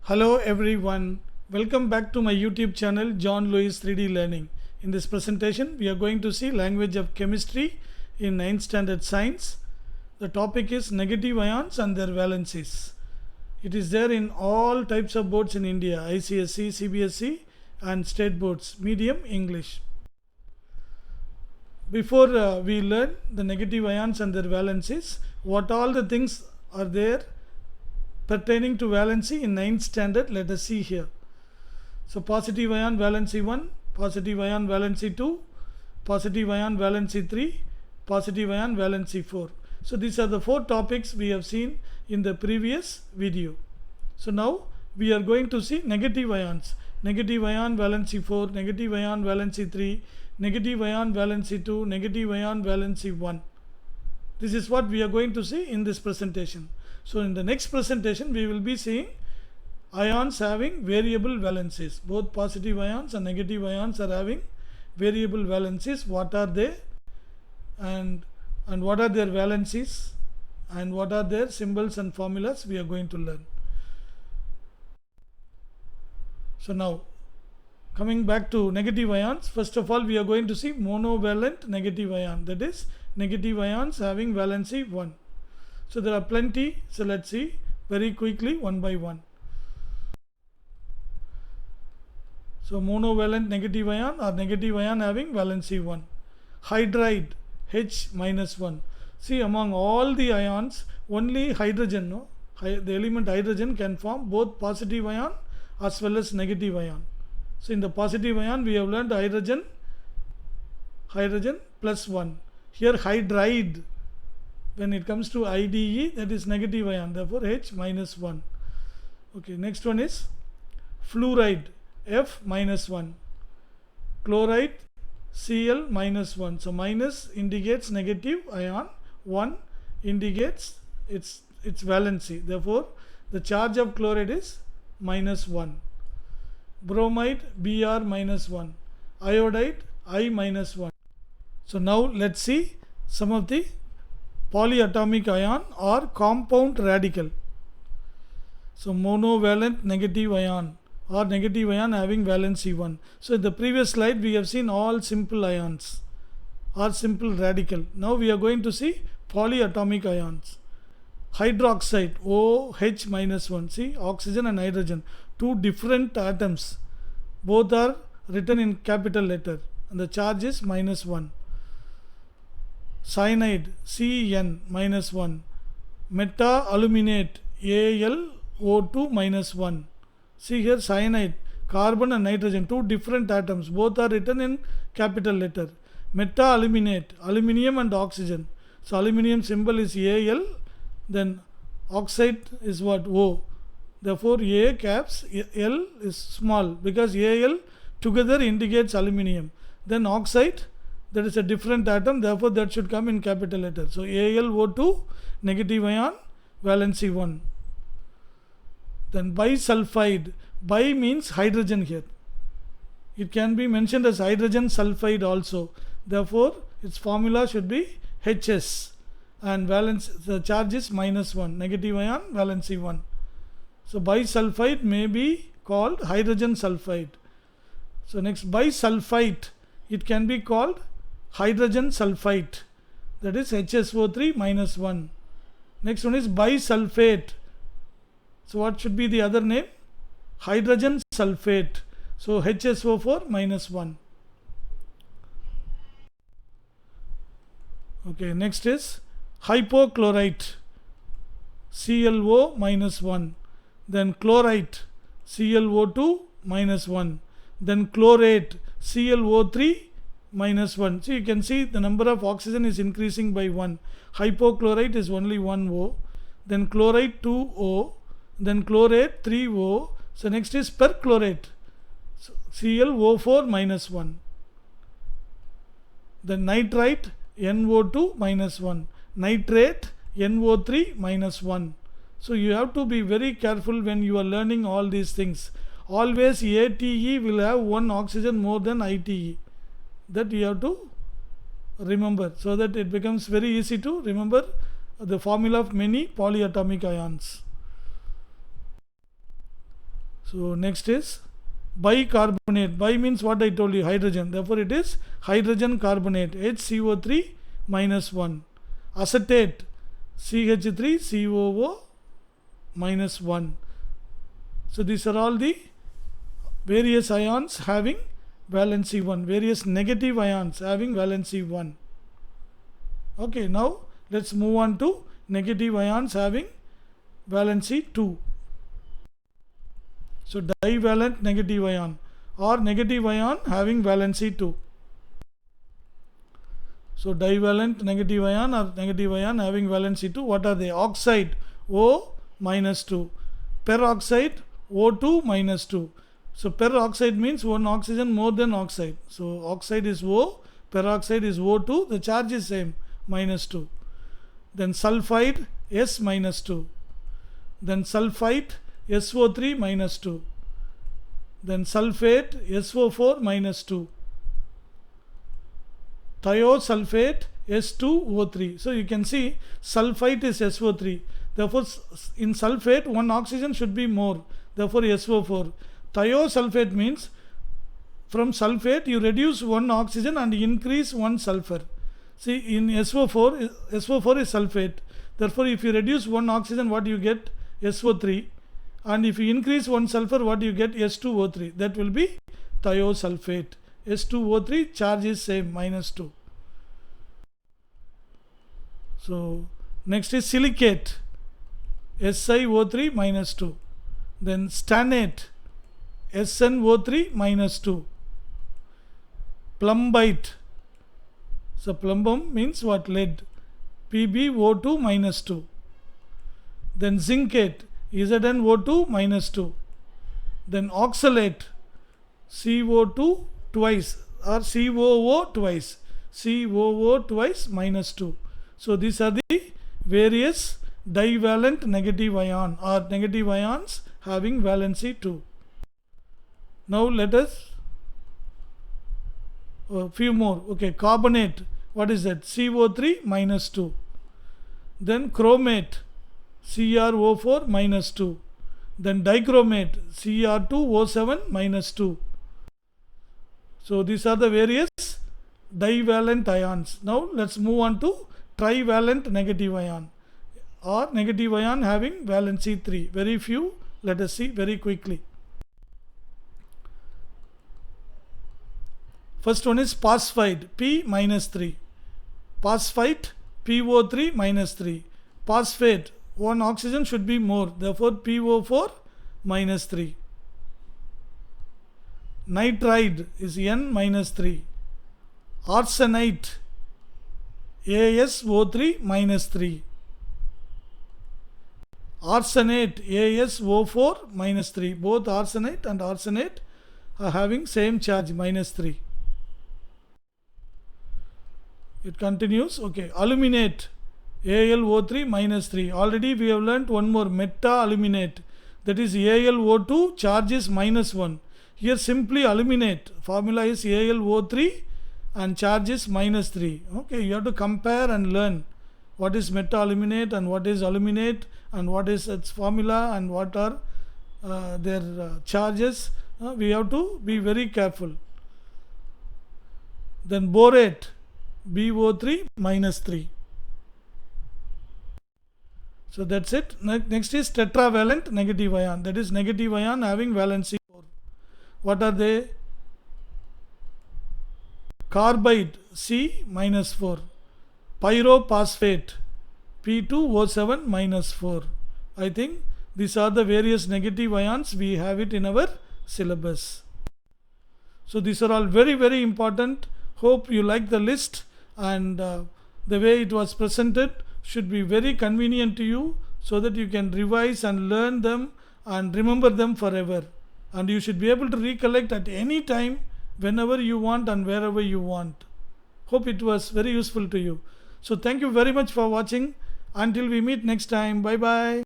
Hello everyone, welcome back to my YouTube channel John Lewis 3D Learning. In this presentation we are going to see language of chemistry in 9th standard science. The topic is negative ions and their valencies. It is there in all types of boards in India, ICSE, CBSE and state boards, medium English. Before we learn the negative ions and their valencies, what all the things are there pertaining to valency in 9th standard, let us see here. So positive ion valency 1, positive ion valency 2, positive ion valency 3, positive ion valency 4. So these are the 4 topics we have seen in the previous video. So now we are going to see negative ions. Negative ion valency 4, negative ion valency 3, negative ion valency 2, negative ion valency 1. This is what we are going to see in this presentation. So in the next presentation we will be seeing ions having variable valencies. Both positive ions and negative ions are having variable valencies. What are they and what are their valencies and what are their symbols and formulas we are going to learn. So now coming back to negative ions, first of all we are going to see monovalent negative ion, that is negative ions having valency 1. So there are plenty, so let's see very quickly one by one. So monovalent negative ion or negative ion having valency 1. Hydride H minus 1. See, among all the ions only hydrogen, the element hydrogen can form both positive ion as well as negative ion. So in the positive ion we have learned hydrogen plus 1. Here hydride, when it comes to IDE, that is negative ion, therefore H minus 1. Okay, next one is fluoride F minus 1. Chloride Cl minus 1. So minus indicates negative ion, 1 indicates its valency, therefore the charge of chloride is minus 1. Bromide Br minus 1. Iodide I minus 1. So now let's see some of the polyatomic ion or compound radical. So monovalent negative ion or negative ion having valency 1. So in the previous slide we have seen all simple ions or simple radical. Now we are going to see polyatomic ions. Hydroxide OH minus 1. See, oxygen and hydrogen, 2 different atoms, both are written in capital letter and the charge is minus 1. Cyanide CN minus 1. Meta-aluminate AlO2 minus 1. See here cyanide, carbon and nitrogen, 2 different atoms, both are written in capital letter. Meta-aluminate, aluminium and oxygen. So aluminium symbol is Al, then oxide is what? O. Therefore A caps, L is small because Al together indicates aluminium. Then oxide, that is a different atom, therefore that should come in capital letter. So AlO2 negative ion valency 1. Then bisulfide, bi means hydrogen here. It can be mentioned as hydrogen sulfide also. Therefore its formula should be HS and valence, the charge is minus 1, negative ion valency 1. So bisulfide may be called hydrogen sulfide. So next bisulfite, it can be called hydrogen sulfite, that is HSO3 minus 1. Next one is bisulfate. So what should be the other name? Hydrogen sulfate. So HSO4 minus 1. Okay, next is hypochlorite ClO minus 1. Then chlorite ClO2 minus 1. Then chlorate ClO3 minus 1. So you can see the number of oxygen is increasing by 1. Hypochlorite is only 1 O. Then chlorite 2 O. Then chlorate 3 O. So next is perchlorate. So ClO4 minus 1. Then nitrite NO2 minus 1. Nitrate NO3 minus 1. So you have to be very careful when you are learning all these things. Always ATE will have 1 oxygen more than ITE. That you have to remember so that it becomes very easy to remember the formula of many polyatomic ions. So next is bicarbonate. Bi means what I told you, hydrogen. Therefore it is hydrogen carbonate, HCO3 minus 1. Acetate, CH3COO minus 1. So these are all the various ions having valency 1, various negative ions having valency 1. Okay, now let's move on to negative ions having valency 2. So divalent negative ion or negative ion having valency 2. So divalent negative ion or negative ion having valency 2, what are they? Oxide, O minus 2. Peroxide, O2 minus 2. So peroxide means one oxygen more than oxide. So oxide is O, peroxide is O2, the charge is same, minus 2. Then sulfide, S minus 2. Then sulfite, SO3 minus 2. Then sulfate, SO4 minus 2. Thiosulfate, S2O3. So you can see sulfite is SO3. Therefore in sulfate one oxygen should be more. Therefore SO4. Thiosulfate means from sulfate you reduce one oxygen and increase one sulfur. See in SO4 is sulfate. Therefore if you reduce one oxygen, what you get? SO3. And if you increase one sulfur, what you get? S2O3. That will be thiosulfate. S2O3 charge is same, minus 2. So next is silicate, SiO3 minus 2. Then stannate, SnO3 minus 2. Plumbite, so plumbum means what? Lead, PbO2 minus 2. Then zincate, ZnO2 minus 2. Then oxalate, CO2 twice or COO twice, COO twice minus 2. So these are the various divalent negative ion or negative ions having valency 2. Now let us a few more. Okay, carbonate, what is that? CO3 minus 2. Then chromate, CrO4 minus 2. Then dichromate, Cr2O7 minus 2. So these are the various divalent ions. Now let's move on to trivalent negative ion or negative ion having valency 3. Very few, let us see very quickly. First one is phosphide, P minus 3. Phosphite, PO3 minus 3. Phosphate, one oxygen should be more, therefore PO4 minus 3. Nitride is N minus 3. Arsenite, AsO3 minus 3. Arsenate, AsO4 minus 3. Both arsenite and arsenate are having same charge, minus 3. It continues. Okay, aluminate, AlO3 minus 3. Already we have learnt one more, meta-aluminate, that is AlO2 charge is minus 1. Here simply aluminate, formula is AlO3 and charge is minus 3. Okay, you have to compare and learn what is meta-aluminate and what is aluminate and what is its formula and what are their charges. We have to be very careful. Then borate, BO3 minus 3. So that's it. Next is tetravalent negative ion, that is negative ion having valency 4. What are they? Carbide, C minus 4. Pyrophosphate, P2O7 minus 4. I think these are the various negative ions. We have it in our syllabus. So these are all very, very important. Hope you like the list, and the way it was presented should be very convenient to you so that you can revise and learn them and remember them forever. And you should be able to recollect at any time, whenever you want and wherever you want. Hope it was very useful to you. So thank you very much for watching. Until we meet next time. Bye bye.